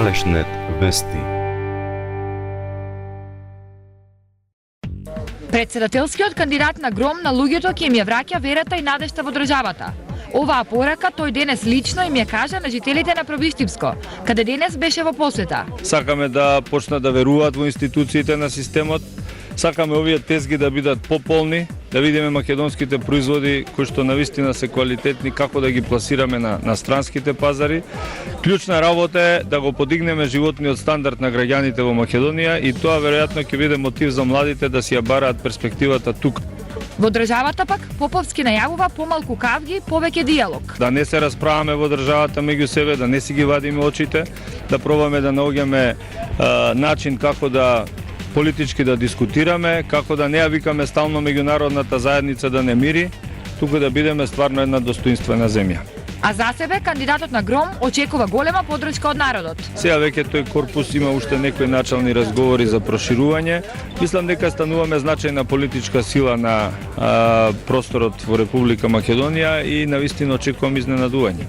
Алешнет вести. Председателскиот кандидат на Гром на луѓето ќе им ја враќа верата и надежта во државата. Оваа порака тој денес лично им ја кажа на жителите на Пробиштипско, каде денес беше во посета. Сакаме да почнат да веруваат во институциите на системот, сакаме овие тезги да бидат пополни, да видиме македонските производи кои што навистина се квалитетни, како да ги пласираме на странските пазари. Клучна работа е да го подигнеме животниот стандард на граѓаните во Македонија и тоа веројатно ќе биде мотив за младите да си ја бараат перспективата тука. Во државата пак Поповски најавува помалку кавги, повеќе диалог. Да не се расправаме во државата меѓу себе, да не си ги вадиме очите, да пробаме да наоѓаме начин како да политички да дискутираме, како да не ја викаме стално меѓународната заедница да не мири, туку да бидеме стварно една достоинствена земја. А за себе кандидатот на Гром очекува голема поддршка од народот. Сега веќе тој корпус има уште некои начални разговори за проширување. Мислам дека стануваме значајна политичка сила на просторот во Република Македонија и навистина очекувам изненадување.